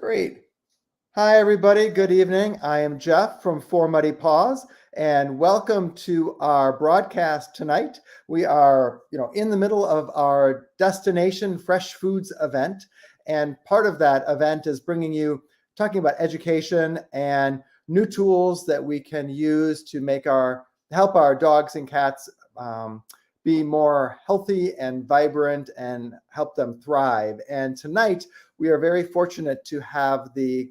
Great. Hi, everybody. Good evening. I am Jeff from Four Muddy Paws, and welcome to our broadcast tonight. We are, in the middle of our Destination Fresh Foods event, and part of that event is talking about education and new tools that we can use to help our dogs and cats be more healthy and vibrant and help them thrive. And tonight, we are very fortunate to have the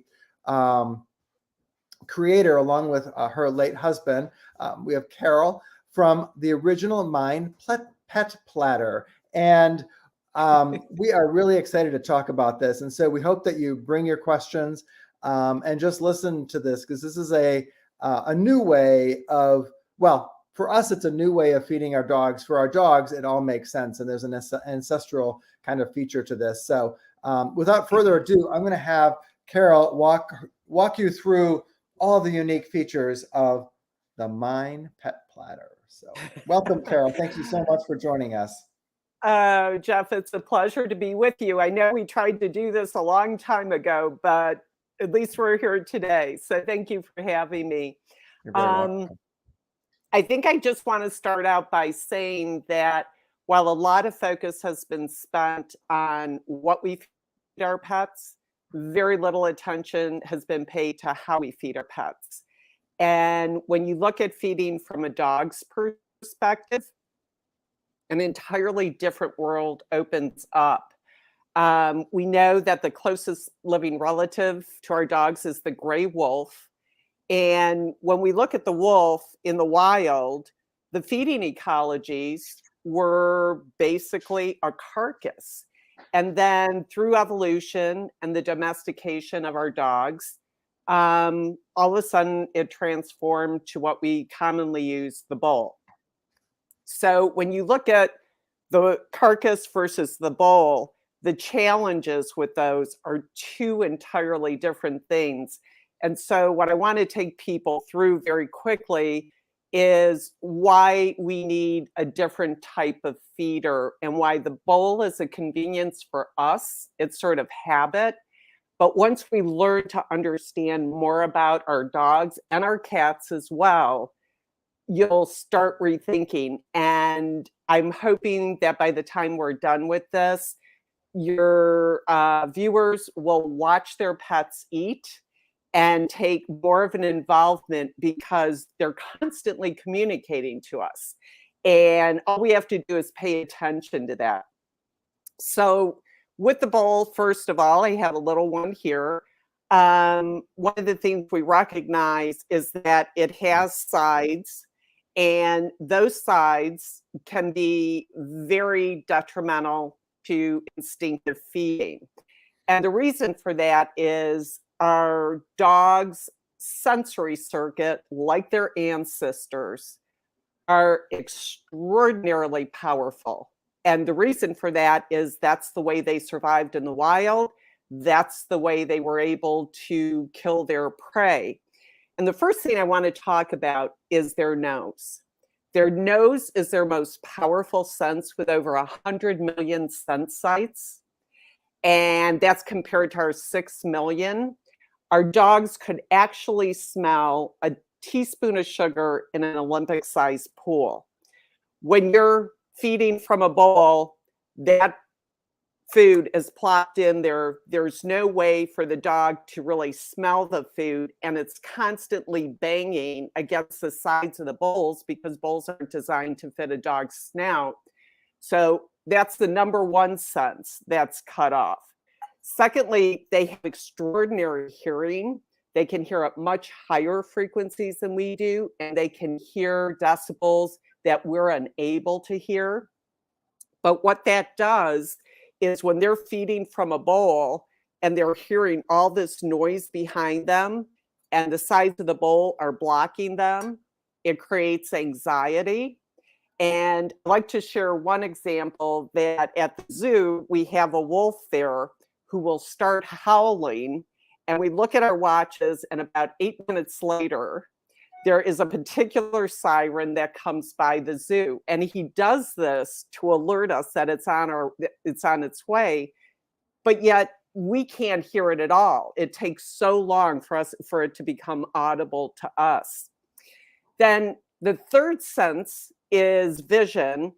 creator, along with her late husband. We have Carol from the original Mine Pet Platter. And we are really excited to talk about this. And so we hope that you bring your questions and just listen to this, because this is a new way of, for us, it's a new way of feeding our dogs. For our dogs, it all makes sense. And there's an ancestral kind of feature to this. So without further ado, I'm going to have Carol walk you through all the unique features of the Mine Pet Platter. So welcome, Carol. Thank you so much for joining us. Jeff, it's a pleasure to be with you. I know we tried to do this a long time ago, but at least we're here today. So thank you for having me. You're very welcome. I think I just want to start out by saying that while a lot of focus has been spent on what we feed our pets, very little attention has been paid to how we feed our pets. And when you look at feeding from a dog's perspective, an entirely different world opens up. We know that the closest living relative to our dogs is the gray wolf. And when we look at the wolf in the wild, the feeding ecologies were basically a carcass. And then through evolution and the domestication of our dogs, all of a sudden it transformed to what we commonly use, the bowl. So when you look at the carcass versus the bowl, the challenges with those are two entirely different things. And so what I want to take people through very quickly is why we need a different type of feeder and why the bowl is a convenience for us. It's sort of habit. But once we learn to understand more about our dogs and our cats as well, you'll start rethinking. And I'm hoping that by the time we're done with this, your viewers will watch their pets eat and take more of an involvement, because they're constantly communicating to us. And all we have to do is pay attention to that. So with the bowl, first of all, I have a little one here. One of the things we recognize is that it has sides, and those sides can be very detrimental to instinctive feeding. And the reason for that is our dogs' sensory circuit, like their ancestors, are extraordinarily powerful. And the reason for that is that's the way they survived in the wild. That's the way they were able to kill their prey. And the first thing I want to talk about is their nose. Their nose is their most powerful sense, with over 100 million sense sites. And that's compared to our 6 million. Our dogs could actually smell a teaspoon of sugar in an Olympic-sized pool. When you're feeding from a bowl, that food is plopped in there. There's no way for the dog to really smell the food, and it's constantly banging against the sides of the bowls, because bowls aren't designed to fit a dog's snout. So that's the number one sense that's cut off. Secondly, they have extraordinary hearing. They can hear at much higher frequencies than we do, and they can hear decibels that we're unable to hear. But what that does is, when they're feeding from a bowl and they're hearing all this noise behind them, and the sides of the bowl are blocking them, it creates anxiety. And I'd like to share one example, that at the zoo, we have a wolf there who will start howling, and we look at our watches, and about 8 minutes later, there is a particular siren that comes by the zoo, and he does this to alert us that it's on its way. But yet we can't hear it at all. It takes so long for it to become audible to us. Then the third sense is vision.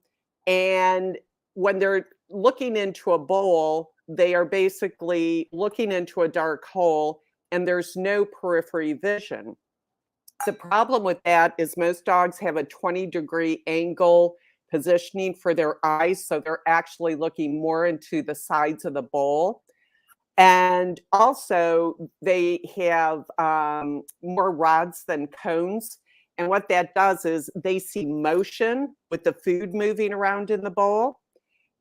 And when they're looking into a bowl, they are basically looking into a dark hole and there's no periphery vision. The problem with that is most dogs have a 20-degree angle positioning for their eyes. So they're actually looking more into the sides of the bowl. And also, they have more rods than cones. And what that does is they see motion with the food moving around in the bowl.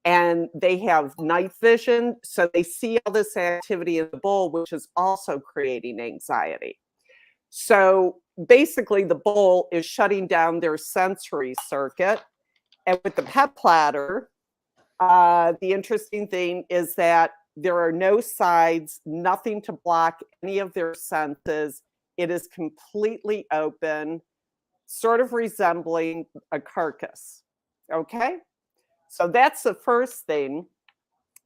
And they have night vision. So they see all this activity in the bowl, which is also creating anxiety. So basically, the bowl is shutting down their sensory circuit. And with the pet platter, the interesting thing is that there are no sides, nothing to block any of their senses. It is completely open, sort of resembling a carcass. Okay? So that's the first thing.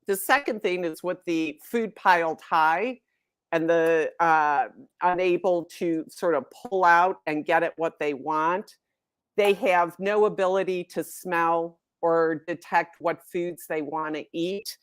The second thing is with the food piled high and the unable to sort of pull out and get at what they want, they have no ability to smell or detect what foods they want to eat.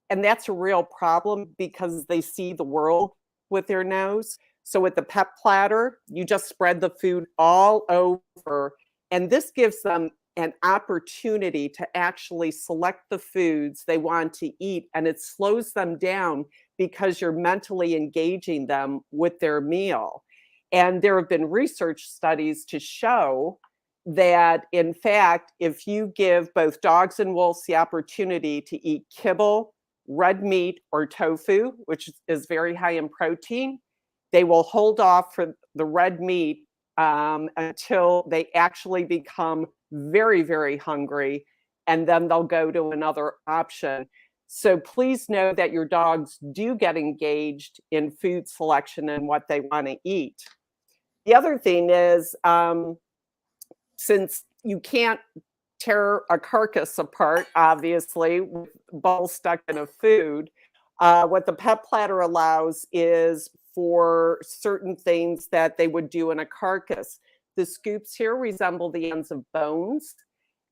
And that's a real problem because they see the world with their nose. So with the pet platter, you just spread the food all over. And this gives them an opportunity to actually select the foods they want to eat. And it slows them down because you're mentally engaging them with their meal. And there have been research studies to show that, in fact, if you give both dogs and wolves the opportunity to eat kibble, red meat, or tofu, which is very high in protein, they will hold off for the red meat until they actually become very, very hungry, and then they'll go to another option. So please know that your dogs do get engaged in food selection and what they want to eat. The other thing is, since you can't tear a carcass apart, obviously, with balls stuck in a food, what the pet platter allows is for certain things that they would do in a carcass. The scoops here resemble the ends of bones,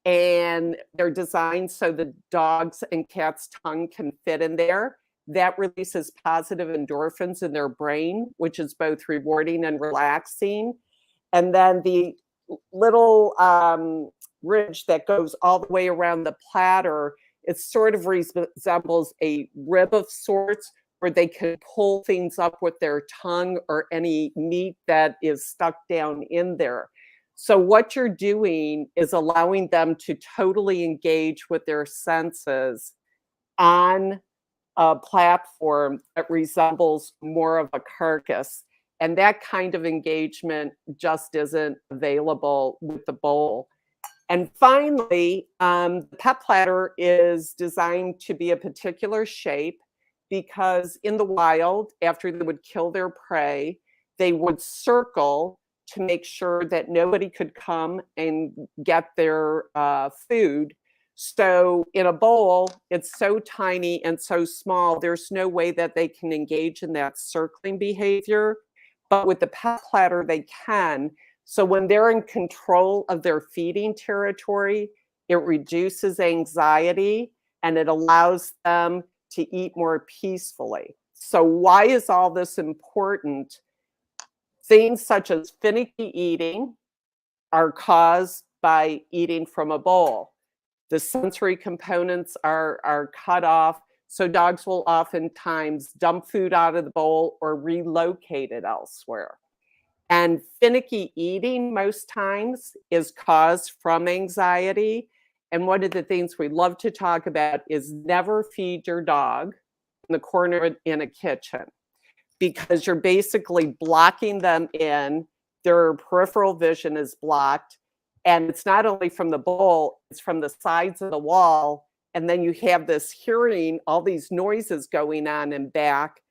and they're designed so the dog's and cat's tongue can fit in there. That releases positive endorphins in their brain, which is both rewarding and relaxing. And then the little ridge that goes all the way around the platter, it sort of resembles a rib of sorts where they can pull things up with their tongue or any meat that is stuck down in there. So what you're doing is allowing them to totally engage with their senses on a platform that resembles more of a carcass. And that kind of engagement just isn't available with the bowl. And finally, the pet platter is designed to be a particular shape because in the wild, after they would kill their prey, they would circle to make sure that nobody could come and get their food. So in a bowl, it's so tiny and so small, there's no way that they can engage in that circling behavior. But with the pet platter, they can. So when they're in control of their feeding territory, it reduces anxiety and it allows them to eat more peacefully. So why is all this important? Things such as finicky eating are caused by eating from a bowl. The sensory components are cut off, so dogs will oftentimes dump food out of the bowl or relocate it elsewhere. And finicky eating most times is caused from anxiety. And one of the things we love to talk about is never feed your dog in the corner in a kitchen, because you're basically blocking them in. Their peripheral vision is blocked. And it's not only from the bowl, it's from the sides of the wall. And then you have this hearing, all these noises going on in back.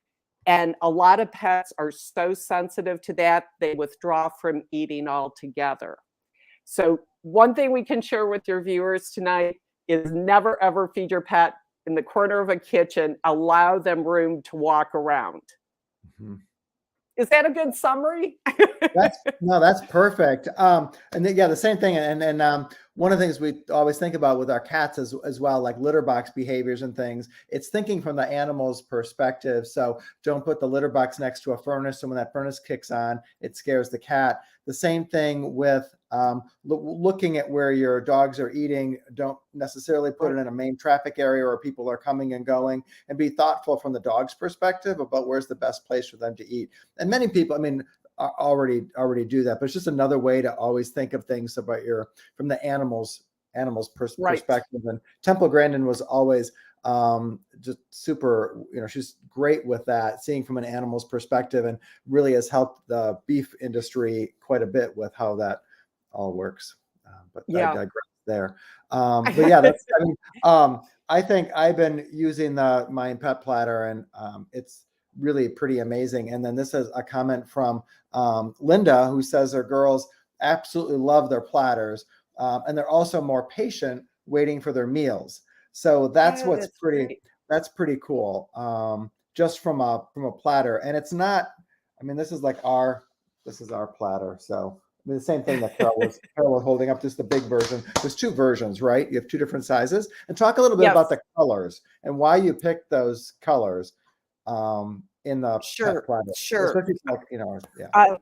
And a lot of pets are so sensitive to that, they withdraw from eating altogether. So one thing we can share with your viewers tonight is never, ever feed your pet in the corner of a kitchen, allow them room to walk around. Mhm. Is that a good summary? That's perfect. And then, yeah, the same thing. And one of the things we always think about with our cats as well, like litter box behaviors and things, it's thinking from the animal's perspective. So don't put the litter box next to a furnace. So when that furnace kicks on, it scares the cat. The same thing with looking at where your dogs are eating. Don't necessarily put it in a main traffic area where people are coming and going, and be thoughtful from the dog's perspective about where's the best place for them to eat. And many people, I mean, already do that, but it's just another way to always think of things about from the animals Right. perspective. And Temple Grandin was always just super, she's great with that, seeing from an animal's perspective, and really has helped the beef industry quite a bit with how that all works. But I Yeah. digress there. But yeah, I think I've been using the Mine Pet Platter, and it's really pretty amazing. And then this is a comment from Linda, who says her girls absolutely love their platters, and they're also more patient waiting for their meals. So that's Oh, what's that's great. that's pretty cool. Just from a platter, and it's not. I mean, this is our platter. So I mean, the same thing that Carol was holding up, just the big version. There's two versions, right? You have two different sizes. And talk a little bit about Yes. the colors and why you picked those colors in the pet Sure. platter, Sure. especially yeah.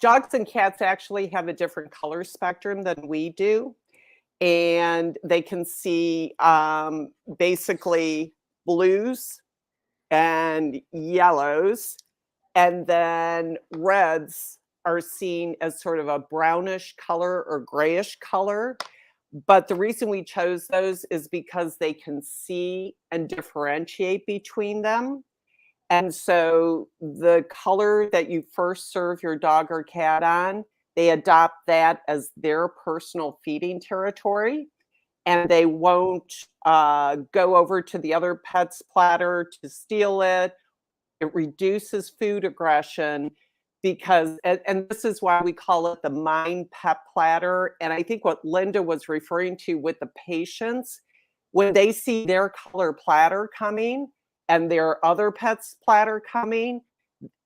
Dogs and cats actually have a different color spectrum than we do. And they can see basically blues and yellows, and then reds are seen as sort of a brownish color or grayish color. But the reason we chose those is because they can see and differentiate between them. And so the color that you first serve your dog or cat on, they adopt that as their personal feeding territory, and they won't go over to the other pet's platter to steal it. It reduces food aggression because, and this is why we call it the Mine Pet Platter. And I think what Linda was referring to with the patients, when they see their color platter coming and their other pet's platter coming,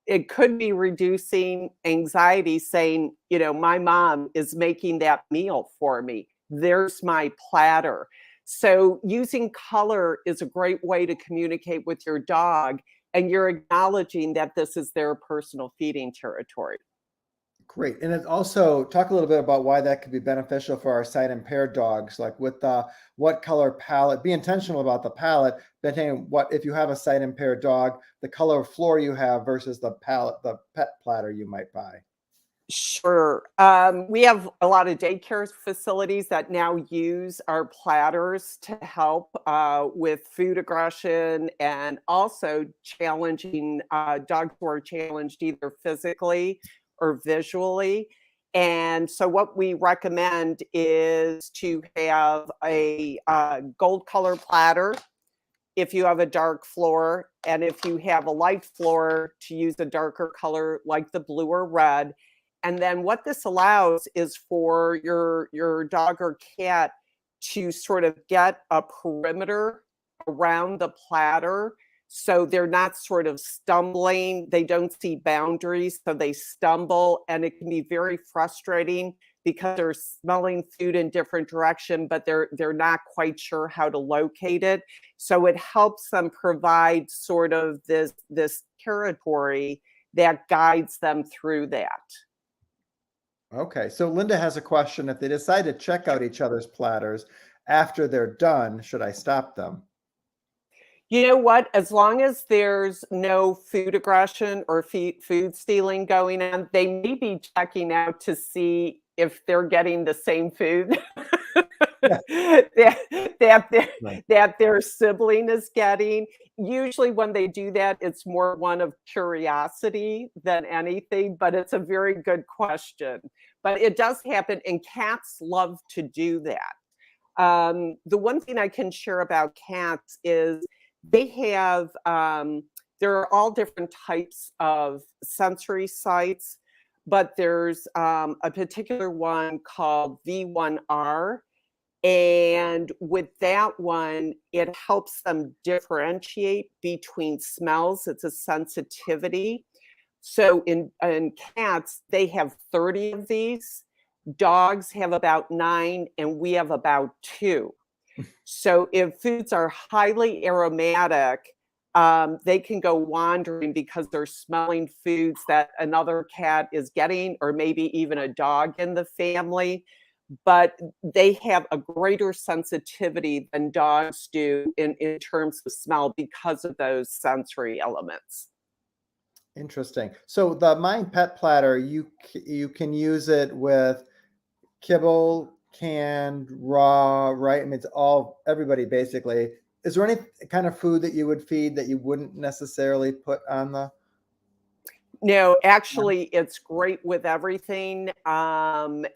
it could be reducing anxiety, saying, my mom is making that meal for me. There's my platter. So using color is a great way to communicate with your dog, and you're acknowledging that this is their personal feeding territory. Great. And it also talk a little bit about why that could be beneficial for our sight impaired dogs, like with what color palette, be intentional about the palette, but what if you have a sight impaired dog, the color of floor you have versus the pet platter you might buy. Sure. We have a lot of daycare facilities that now use our platters to help with food aggression, and also challenging dogs who are challenged either physically or visually. And so, what we recommend is to have a gold color platter if you have a dark floor, and if you have a light floor, to use a darker color like the blue or red. And then what this allows is for your dog or cat to sort of get a perimeter around the platter, so they're not sort of stumbling. They don't see boundaries, so they stumble, and it can be very frustrating because they're smelling food in different direction, but they're not quite sure how to locate it. So it helps them provide sort of this territory that guides them through that. Okay. So Linda has a question. If they decide to check out each other's platters after they're done, should I stop them? You know what? As long as there's no food aggression or food stealing going on, they may be checking out to see if they're getting the same food Yeah. that that their sibling is getting. Usually when they do that, it's more one of curiosity than anything, but it's a very good question. But it does happen, and cats love to do that. The one thing I can share about cats is they have, there are all different types of sensory sites, but there's a particular one called V1R, And with that one, it helps them differentiate between smells. It's a sensitivity. So in cats, they have 30 of these. Dogs have about 9, and we have about 2. So if foods are highly aromatic, they can go wandering because they're smelling foods that another cat is getting, or maybe even a dog in the family. But they have a greater sensitivity than dogs do in terms of smell because of those sensory elements. Interesting. So the Mine Pet Platter, you can use it with kibble, canned, raw, right? I mean, it's all everybody basically. Is there any kind of food that you would feed that you wouldn't necessarily put on the? No, actually, it's great with everything. And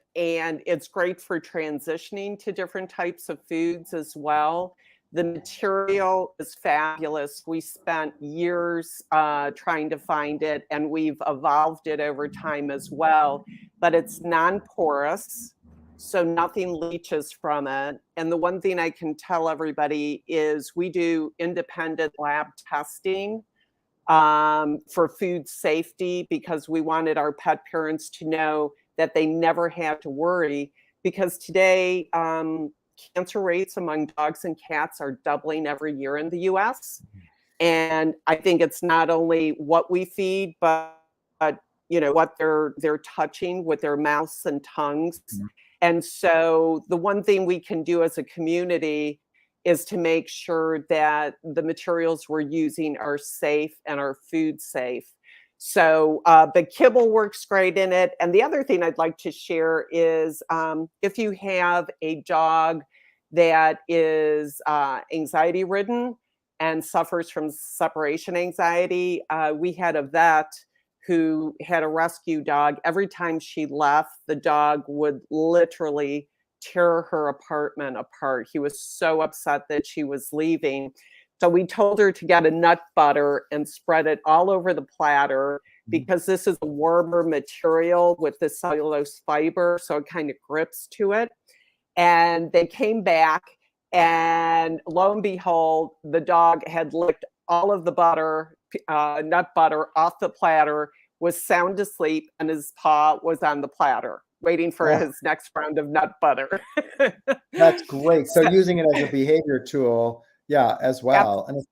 it's great for transitioning to different types of foods as well. The material is fabulous. We spent years trying to find it, and we've evolved it over time as well. But it's non-porous, so nothing leaches from it. And the one thing I can tell everybody is we do independent lab testing for food safety, because we wanted our pet parents to know that they never had to worry. Because today, cancer rates among dogs and cats are doubling every year in the US. And I think it's not only what we feed, but what they're touching with their mouths and tongues. Mhm. And so the one thing we can do as a community is to make sure that the materials we're using are safe and are food safe. So the kibble works great in it. And the other thing I'd like to share is if you have a dog that is anxiety ridden and suffers from separation anxiety, we had a vet who had a rescue dog. Every time she left, the dog would literally tear her apartment apart. He was so upset that she was leaving. So we told her to get a nut butter and spread it all over the platter, because this is a warmer material with the cellulose fiber, so it kind of grips to it. And they came back, and lo and behold, the dog had licked all of the butter, nut butter off the platter, was sound asleep, and his paw was on the platter, waiting for Oh, his next round of nut butter. that's great. So So, using it as a behavior tool, yeah, as well. And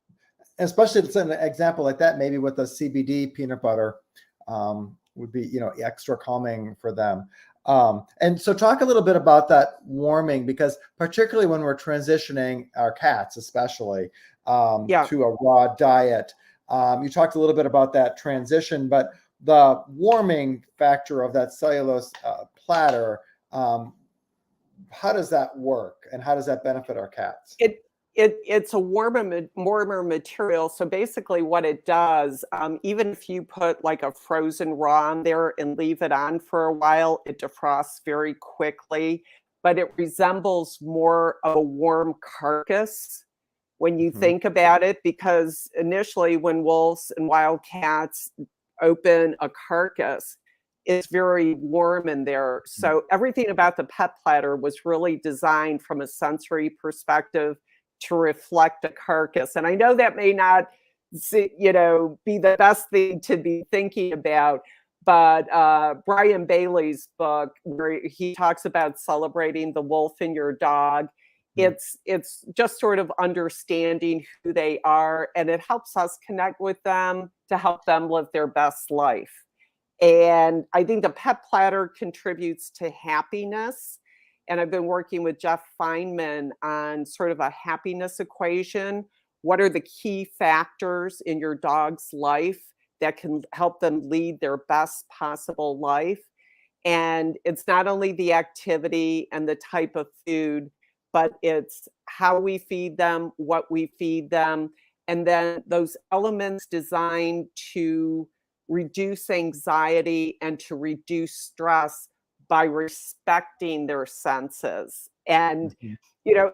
especially if it's an example like that, maybe with the CBD peanut butter, would be, extra calming for them. And so talk a little bit about that warming, because particularly when we're transitioning our cats, especially yeah, to a raw diet, you talked a little bit about that transition, but the warming factor of that cellulose platter, how does that work, and how does that benefit our cats? it it's a warmer material. So basically, what it does, even if you put like a frozen raw on there and leave it on for a while, it defrosts very quickly. But it resembles more of a warm carcass when you Mhm. think about it, because initially, when wolves and wild cats open a carcass, it's very warm in there. So everything about the pet platter was really designed from a sensory perspective to reflect a carcass. And I know that may not, be the best thing to be thinking about, but Brian Bailey's book, where he talks about celebrating the wolf in your dog, Mhm. it's just sort of understanding who they are, and it helps us connect with them to help them live their best life. And I think the pet platter contributes to happiness. And I've been working with Jeff Feynman on sort of a happiness equation. What are the key factors in your dog's life that can help them lead their best possible life? And it's not only the activity and the type of food, but it's how we feed them, what we feed them, and then those elements designed to reduce anxiety and to reduce stress by respecting their senses. And Mhm.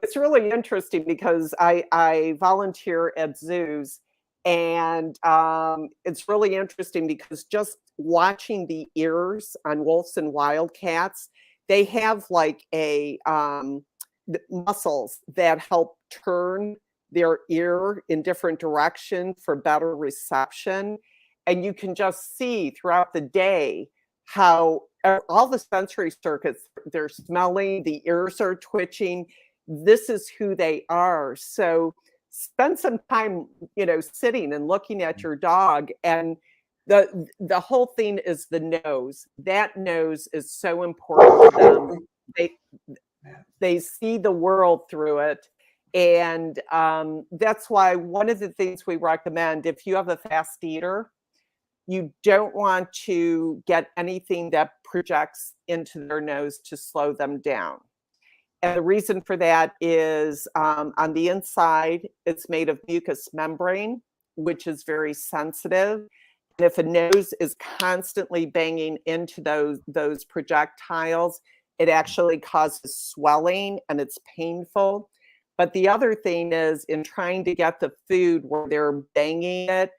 it's really interesting because I volunteer at zoos, and it's really interesting because just watching the ears on wolves and wildcats, they have like a muscles that help turn their ear in different direction for better reception. And you can just see throughout the day how all the sensory circuits, they're smelling, the ears are twitching. This is who they are. So spend some time, sitting and looking at your dog. And the whole thing is the nose. That nose is so important to them. They see the world through it. And that's why one of the things we recommend, if you have a fast eater, you don't want to get anything that projects into their nose to slow them down. And the reason for that is on the inside, it's made of mucous membrane, which is very sensitive. And if a nose is constantly banging into those projectiles, it actually causes swelling and it's painful. But the other thing is, in trying to get the food where they're banging it,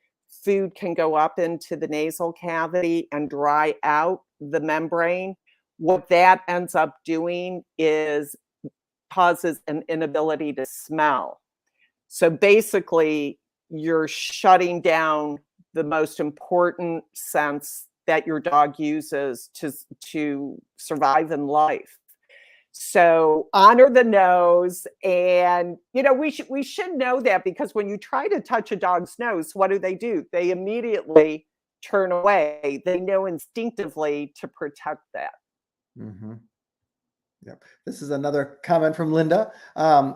food can go up into the nasal cavity and dry out the membrane. What that ends up doing is causes an inability to smell. So basically, you're shutting down the most important sense that your dog uses to survive in life. So honor the nose. And we should know that, because when you try to touch a dog's nose, what do? They immediately turn away. They know instinctively to protect that. Mm-hmm. Yep. This is another comment from Linda. I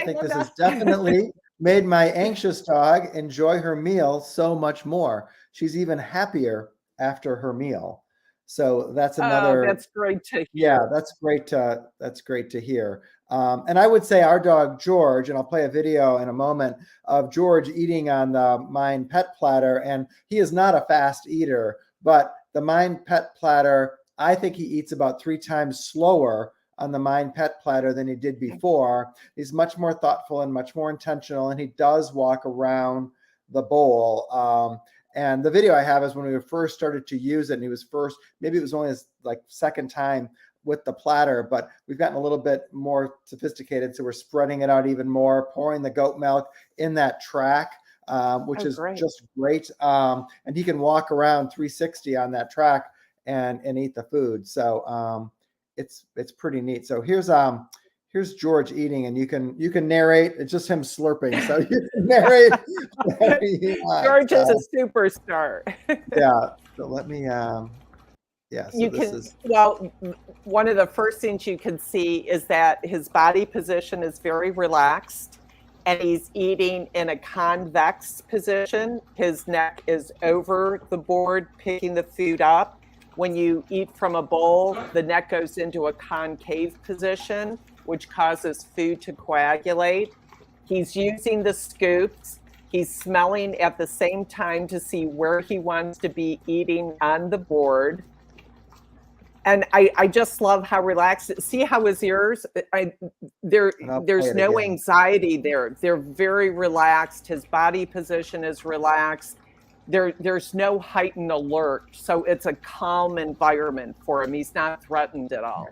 think this has definitely made my anxious dog enjoy her meal so much more. She's even happier after her meal. So that's another. Oh, that's great to hear. Yeah, that's great. That's great to hear. And I would say our dog George, and I'll play a video in a moment of George eating on the Mine Pet Platter, and he is not a fast eater, but the Mine Pet Platter, I think he eats about 3 times slower on the Mine Pet Platter than he did before. He's much more thoughtful and much more intentional, and he does walk around the bowl. And the video I have is when we first started to use it, and he was first, maybe it was only his second time with the platter, but we've gotten a little bit more sophisticated. So we're spreading it out even more, pouring the goat milk in that track, which is great. Just great. And he can walk around 360 on that track and eat the food. So it's pretty neat. So here's George eating, and you can narrate. It's just him slurping, so you can narrate. George is a superstar. Yeah. So let me. Yeah. So one of the first things you can see is that his body position is very relaxed, and he's eating in a convex position. His neck is over the board, picking the food up. When you eat from a bowl, the neck goes into a concave position, which causes food to coagulate. He's using the scoops. He's smelling at the same time to see where he wants to be eating on the board. And I just love how relaxed. See how his ears, there's no anxiety there. They're very relaxed. His body position is relaxed. There's no heightened alert. So it's a calm environment for him. He's not threatened at all.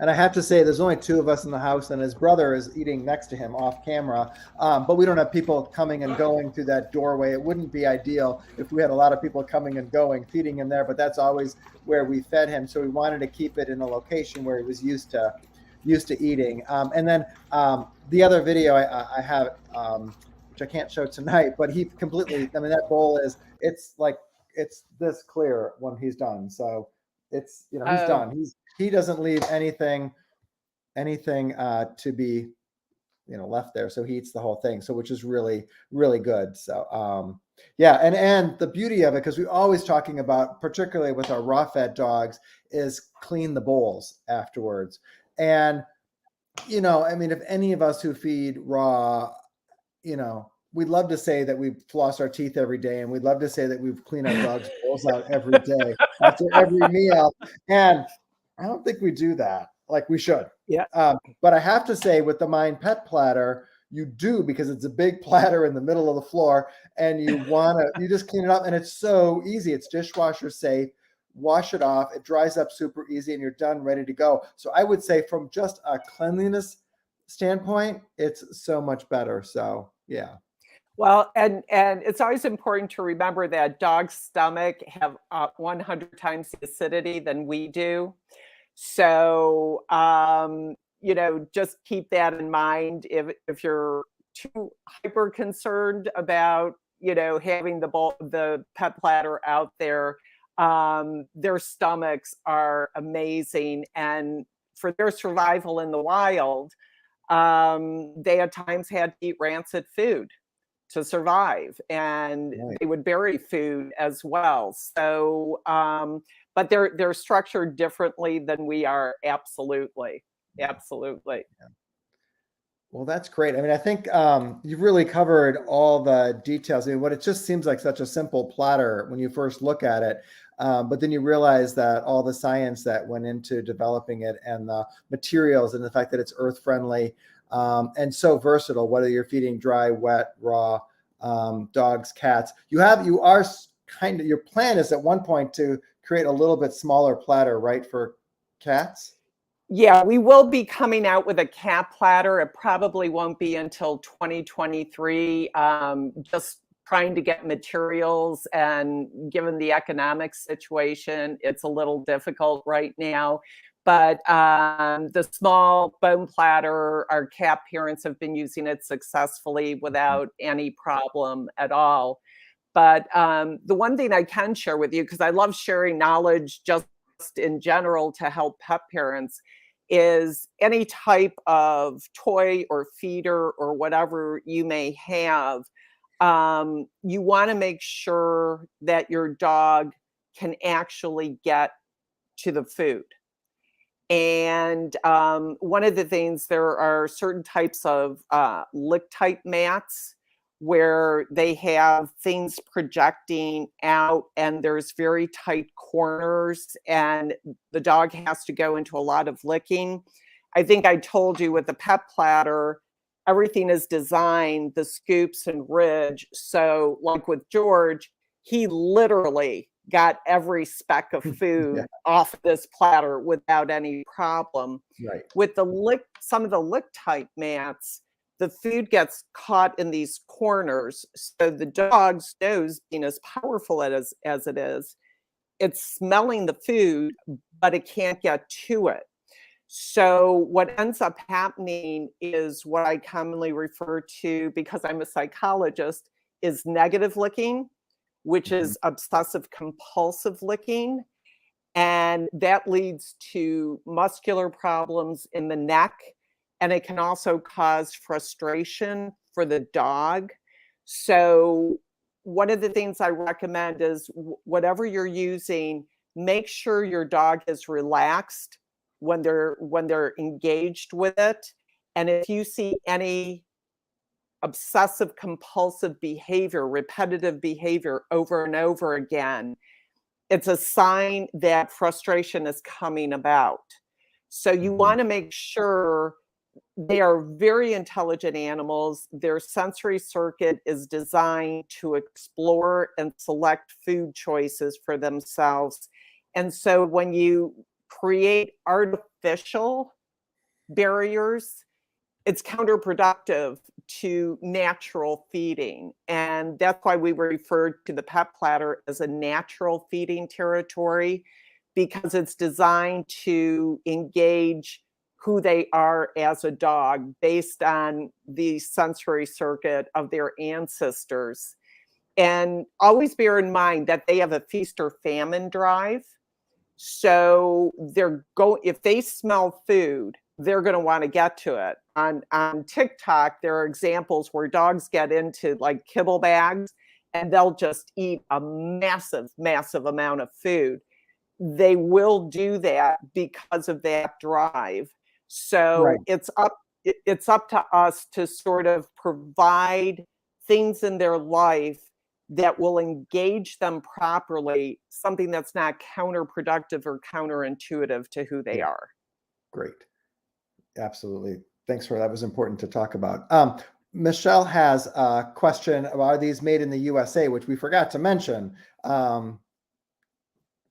And I have to say, there's only 2 of us in the house, and his brother is eating next to him off camera. But we don't have people coming and going through that doorway. It wouldn't be ideal if we had a lot of people coming and going, feeding him there. But that's always where we fed him. So we wanted to keep it in a location where he was used to eating. And then the other video I have, which I can't show tonight, but he completely. I mean, that bowl it's this clear when he's done. So it's he's done. He doesn't leave anything to be left there. So he eats the whole thing. So which is really, really good. So yeah, and the beauty of it, because we're always talking about, particularly with our raw fed dogs, is clean the bowls afterwards. And I mean, if any of us who feed raw, we'd love to say that we floss our teeth every day, and we'd love to say that we've cleaned our dogs' bowls out every day after every meal. And I don't think we do that like we should. Yeah. But I have to say, with the Mine Pet Platter, you do, because it's a big platter in the middle of the floor, and you just clean it up, and it's so easy. It's dishwasher safe. Wash it off. It dries up super easy, and you're done, ready to go. So I would say, from just a cleanliness standpoint, it's so much better. So yeah. Well, and it's always important to remember that dogs' stomach have 100 times the acidity than we do. So, just keep that in mind if you're too hyper concerned about, having the pet platter out there. Their stomachs are amazing, and for their survival in the wild, they at times had to eat rancid food to survive, and Right. they would bury food as well. So, but they're structured differently than we are. Absolutely, absolutely. Well, that's great. I mean, I think you've really covered all the details. I mean, what it just seems like such a simple platter when you first look at it, but then you realize that all the science that went into developing it, and the materials, and the fact that it's earth friendly, and so versatile. Whether you're feeding dry, wet, raw, dogs, cats, you are kind of, your plan is at one point to create a little bit smaller platter, right, for cats. Yeah, we will be coming out with a cat platter. It probably won't be until 2023. Just trying to get materials, and given the economic situation, it's a little difficult right now. But the small bone platter, our cat parents have been using it successfully without any problem at all. But the one thing I can share with you, because I love sharing knowledge just in general to help pet parents, is any type of toy or feeder or whatever you may have, you want to make sure that your dog can actually get to the food. And one of the things, there are certain types of lick type mats where they have things projecting out, and there's very tight corners, and the dog has to go into a lot of licking. I think I told you with the pet platter, everything is designed, the scoops and ridge. So, like with George, he literally got every speck of food Yeah. off this platter without any problem. Right. With some of the lick type mats, the food gets caught in these corners. So the dog's nose, being as powerful as it is, it's smelling the food, but it can't get to it. So what ends up happening is what I commonly refer to, because I'm a psychologist, is negative licking, which Mhm. is obsessive compulsive licking. And that leads to muscular problems in the neck. And it can also cause frustration for the dog. So, one of the things I recommend is whatever you're using, make sure your dog is relaxed when they're engaged with it. And if you see any obsessive compulsive behavior, repetitive behavior over and over again, it's a sign that frustration is coming about. So you Mhm. want to make sure they are very intelligent animals. Their sensory circuit is designed to explore and select food choices for themselves. And so when you create artificial barriers, it's counterproductive to natural feeding. And that's why we refer to the pet platter as a natural feeding territory, because it's designed to engage who they are as a dog based on the sensory circuit of their ancestors. And always bear in mind that they have a feast or famine drive. So if they smell food, they're going to want to get to it. On TikTok, there are examples where dogs get into like kibble bags, and they'll just eat a massive, massive amount of food. They will do that because of that drive. Right. So it's up to us to sort of provide things in their life that will engage them properly, something that's not counterproductive or counterintuitive to who they Yeah. are. Great. Absolutely. Thanks for that. Was important to talk about. Michelle has a question about, are these made in the USA, which we forgot to mention. But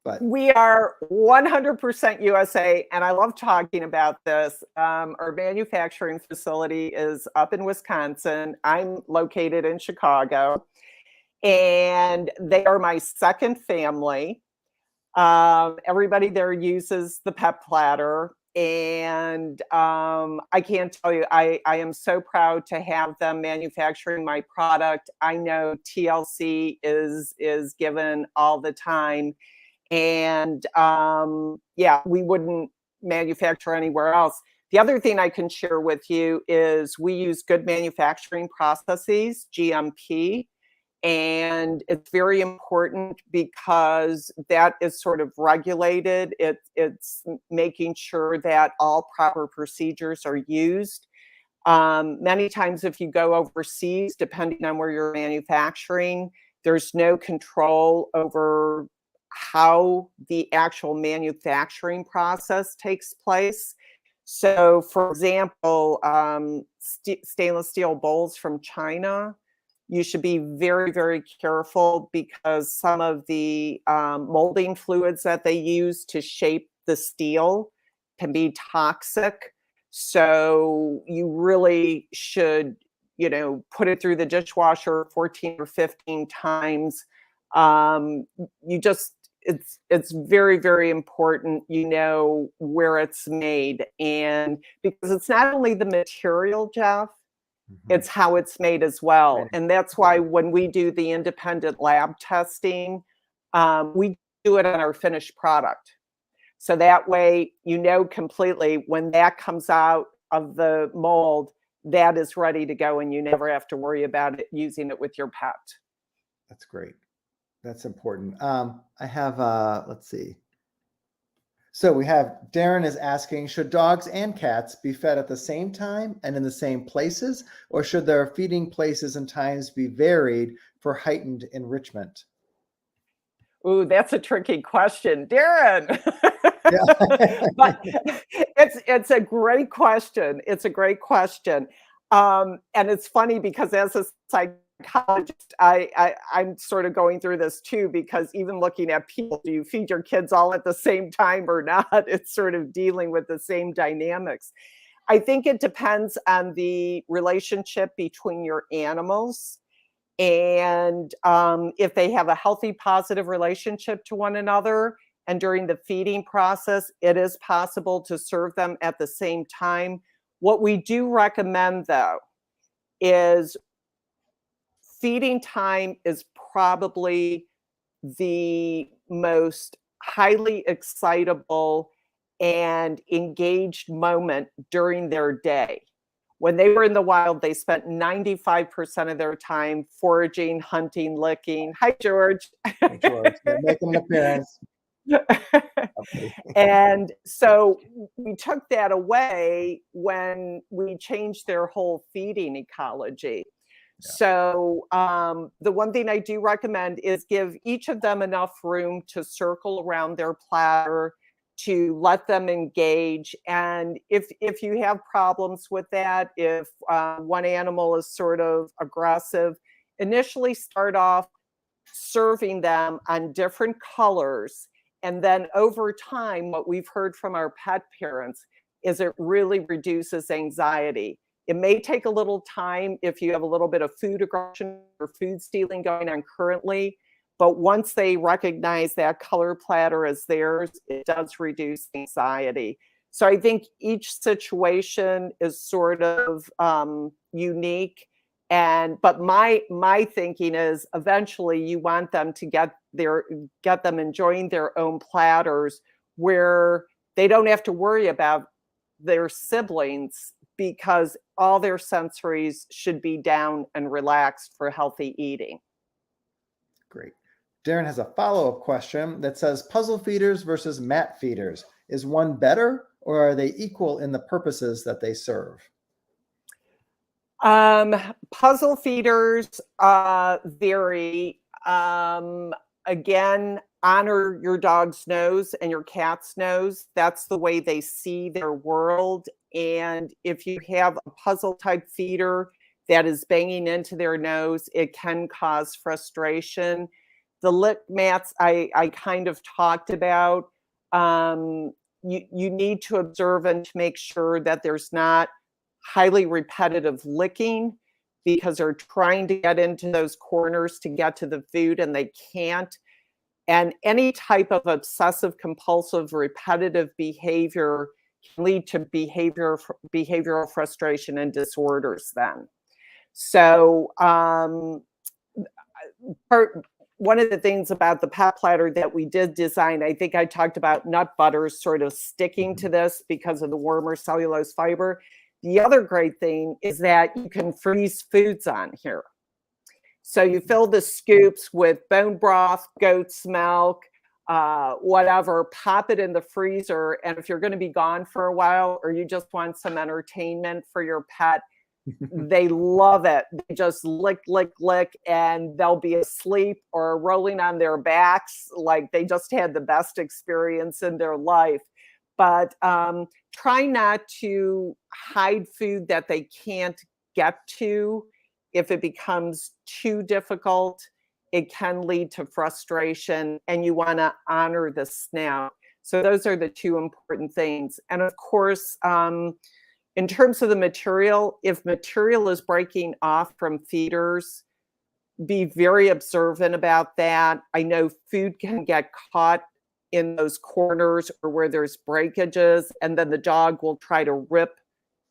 but we are 100% USA, and I love talking about this. Our manufacturing facility is up in Wisconsin. I'm located in Chicago, and they are my second family. Everybody there uses the Pet Platter, and I can't tell you, I am so proud to have them manufacturing my product. I know TLC is given all the time, and yeah, we wouldn't manufacture anywhere else. The other thing I can share with you is we use good manufacturing processes, GMP, and it's very important because that is sort of regulated. It's making sure that all proper procedures are used. Many times if you go overseas, depending on where you're manufacturing, there's no control over how the actual manufacturing process takes place. So, for example, stainless steel bowls from China, you should be very, very careful because some of the molding fluids that they use to shape the steel can be toxic. So you really should, put it through the dishwasher 14 or 15 times. You just, it's very, very important, where it's made. And because it's not only the material, Jeff, it's how it's made as well. Right. And that's why when we do the independent lab testing, we do it on our finished product. So that way, completely when that comes out of the mold, that is ready to go and you never have to worry about it using it with your pet. That's great. That's important. I have, let's see. So we have Darren is asking, should dogs and cats be fed at the same time and in the same places, or should their feeding places and times be varied for heightened enrichment? Ooh, that's a tricky question, Darren. Yeah. But it's a great question. It's a great question. And it's funny because as a psychologist, I'm sort of going through this too, because even looking at people, do you feed your kids all at the same time or not? It's sort of dealing with the same dynamics. I think it depends on the relationship between your animals. And if they have a healthy, positive relationship to one another, and during the feeding process, it is possible to serve them at the same time. What we do recommend, though, is feeding time is probably the most highly excitable and engaged moment during their day. When they were in the wild, they spent 95% of their time foraging, hunting, licking. Hi, George. Hey, George, you're making an appearance. And so we took that away when we changed their whole feeding ecology. Yeah. So the one thing I do recommend is give each of them enough room to circle around their platter, to let them engage. And if you have problems with that, if one animal is sort of aggressive, initially start off serving them on different colors. And then over time, what we've heard from our pet parents is it really reduces anxiety. It may take a little time if you have a little bit of food aggression or food stealing going on currently, but once they recognize that color platter as theirs, it does reduce anxiety. So I think each situation is sort of unique. But my thinking is eventually you want them to get them enjoying their own platters where they don't have to worry about their siblings, because all their sensories should be down and relaxed for healthy eating. Great. Darren has a follow-up question that says, puzzle feeders versus mat feeders. Is one better, or are they equal in the purposes that they serve? Puzzle feeders vary. Again, honor your dog's nose and your cat's nose. That's the way they see their world. And if you have a puzzle type feeder that is banging into their nose, it can cause frustration. The lick mats I kind of talked about. You need to observe and to make sure that there's not highly repetitive licking, because they're trying to get into those corners to get to the food and they can't. And any type of obsessive compulsive repetitive behavior can lead to behavioral frustration and disorders then. So one of the things about the pet platter that we did design, I think I talked about nut butters sort of sticking to this because of the warmer cellulose fiber. The other great thing is that you can freeze foods on here. So you fill the scoops with bone broth, goat's milk, whatever, pop it in the freezer. And if you're going to be gone for a while, or you just want some entertainment for your pet, they love it. They just lick, lick, lick, and they'll be asleep or rolling on their backs like they just had the best experience in their life. But try not to hide food that they can't get to. If it becomes too difficult, it can lead to frustration, and you want to honor the snout. So those are the two important things. And of course, in terms of the material, if material is breaking off from feeders, be very observant about that. I know food can get caught in those corners or where there's breakages, and then the dog will try to rip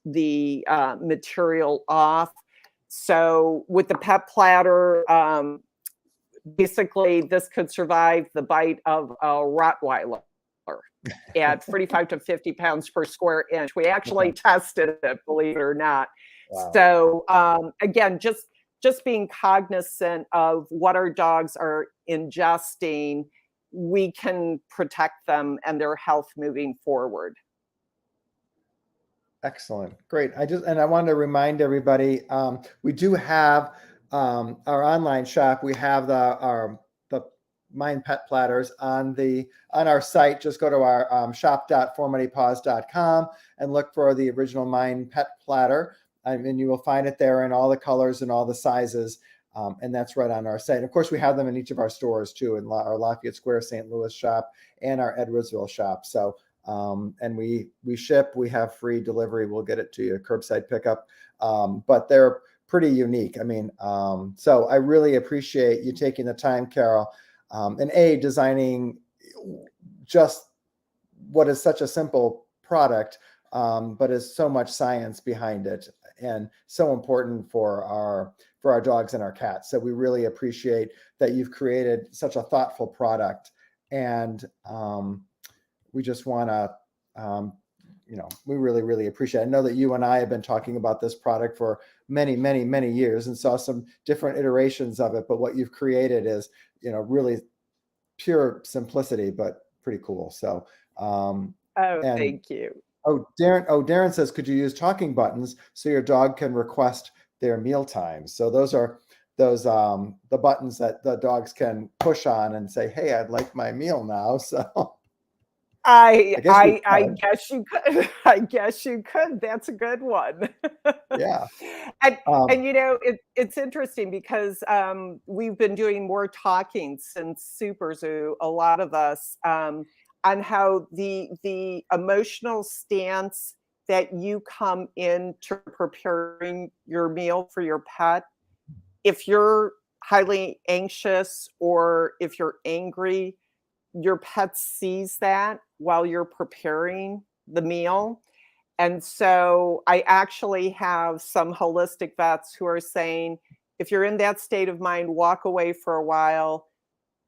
the material off. So with the pet platter, basically this could survive the bite of a Rottweiler at 45 to 50 pounds per square inch. We actually tested it, believe it or not. Wow. So again, just being cognizant of what our dogs are ingesting, we can protect them and their health moving forward. Excellent. Great. I wanted to remind everybody, we do have our online shop. We have the Mine Pet Platters on our site. Just go to our shop.formitypaws.com and look for the original Mine Pet Platter. And you will find it there in all the colors and all the sizes. And that's right on our site. And of course, we have them in each of our stores too, in our Lafayette Square, St. Louis shop and our Edwardsville shop. So, and we ship, we have free delivery. We'll get it to you, curbside pickup. But they're pretty unique. I mean, so I really appreciate you taking the time, Carol, and designing just what is such a simple product, but is so much science behind it and so important for our dogs and our cats. So we really appreciate that you've created such a thoughtful product, and we just want to, we really, really appreciate it. I know that you and I have been talking about this product for many, many, many years and saw some different iterations of it, but what you've created is, really pure simplicity, but pretty cool. So, thank you. Darren says, could you use talking buttons so your dog can request their meal times? So those are the buttons that the dogs can push on and say, hey, I'd like my meal now. So I guess you could. I guess you could. That's a good one. Yeah. And it's interesting because we've been doing more talking since Super Zoo, a lot of us, on how the emotional stance that you come into preparing your meal for your pet, if you're highly anxious or if you're angry, your pet sees that while you're preparing the meal. And so I actually have some holistic vets who are saying, if you're in that state of mind, walk away for a while,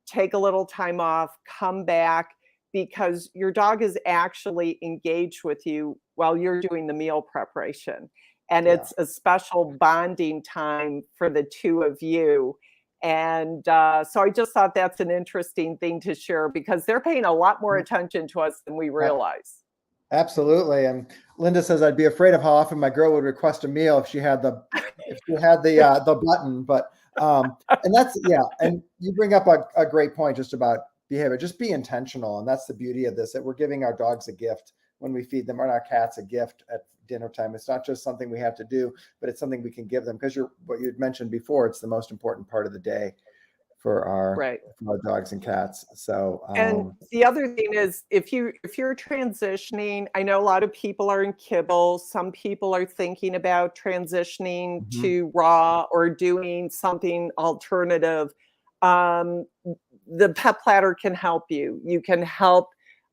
take a little time off, come back, because your dog is actually engaged with you while you're doing the meal preparation. And it's a special bonding time for the two of you. And so I just thought that's an interesting thing to share, because they're paying a lot more attention to us than we realize. Absolutely. And Linda says, I'd be afraid of how often my girl would request a meal if she had the button. But and that's, and you bring up a great point just about behavior. Just be intentional. And that's the beauty of this, that we're giving our dogs a gift when we feed them, and our cats a gift at dinner time. It's not just something we have to do, but it's something we can give them, because what you'd mentioned before, it's the most important part of the day for our Right. dogs and cats. So And the other thing is if you're transitioning, I know a lot of people are in kibble. Some people are thinking about transitioning mhm, to raw or doing something alternative. Um, the pet platter can help you. You can help.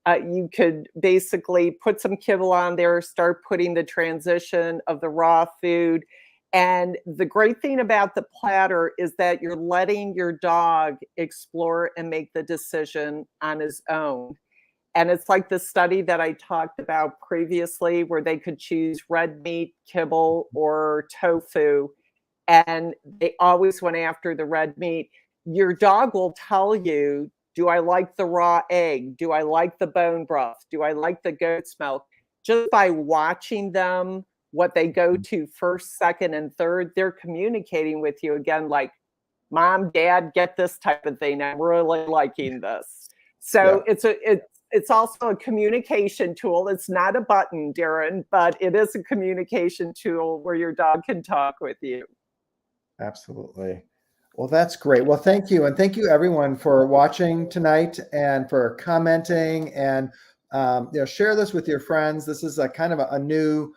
You could basically put some kibble on there, start putting the transition of the raw food. And the great thing about the platter is that you're letting your dog explore and make the decision on his own. And it's like the study that I talked about previously, where they could choose red meat, kibble, or tofu, and they always went after the red meat. Your dog will tell you, do I like the raw egg? Do I like the bone broth? Do I like the goat's milk? Just by watching them, what they go mhm. to first, second, and third, they're communicating with you again, like, mom, dad, get this type of thing. I'm really liking this. Yeah, So it's also a communication tool. It's not a button, Darren, but it is a communication tool where your dog can talk with you. absolutely. Well, that's great. Well, thank you. And thank you everyone for watching tonight and for commenting and share this with your friends. This is a kind of a new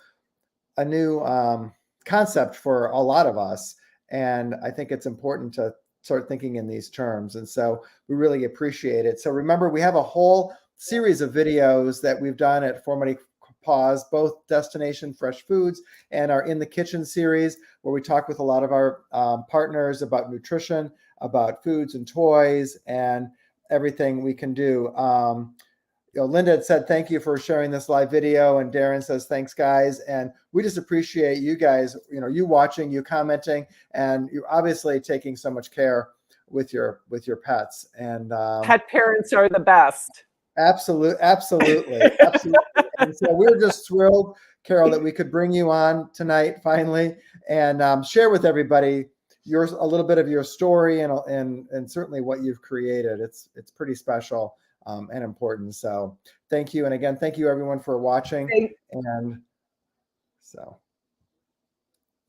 concept for a lot of us. And I think it's important to start thinking in these terms. And so we really appreciate it. So remember, we have a whole series of videos that we've done at Formerly Paws, both Destination Fresh Foods and our In the Kitchen series, where we talk with a lot of our partners about nutrition, about foods and toys, and everything we can do. Linda had said, thank you for sharing this live video. And Darren says, thanks, guys. And we just appreciate you guys, you watching, you commenting, and you're obviously taking so much care with your pets. And Pet parents are the best. absolutely. And so we're just thrilled, Carol, that we could bring you on tonight finally and share with everybody a little bit of your story and certainly what you've created. It's pretty special. And important. So thank you. And again, thank you everyone for watching. And so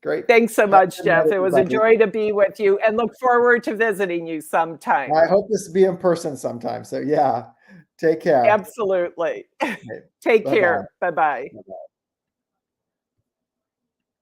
great. Thanks so much, Jeff. It was a Everybody. joy to be with you and look forward to visiting you sometime. I hope this will be in person sometime. So yeah, take care. Absolutely. Okay. Take Bye-bye. care. Bye-bye. Bye-bye.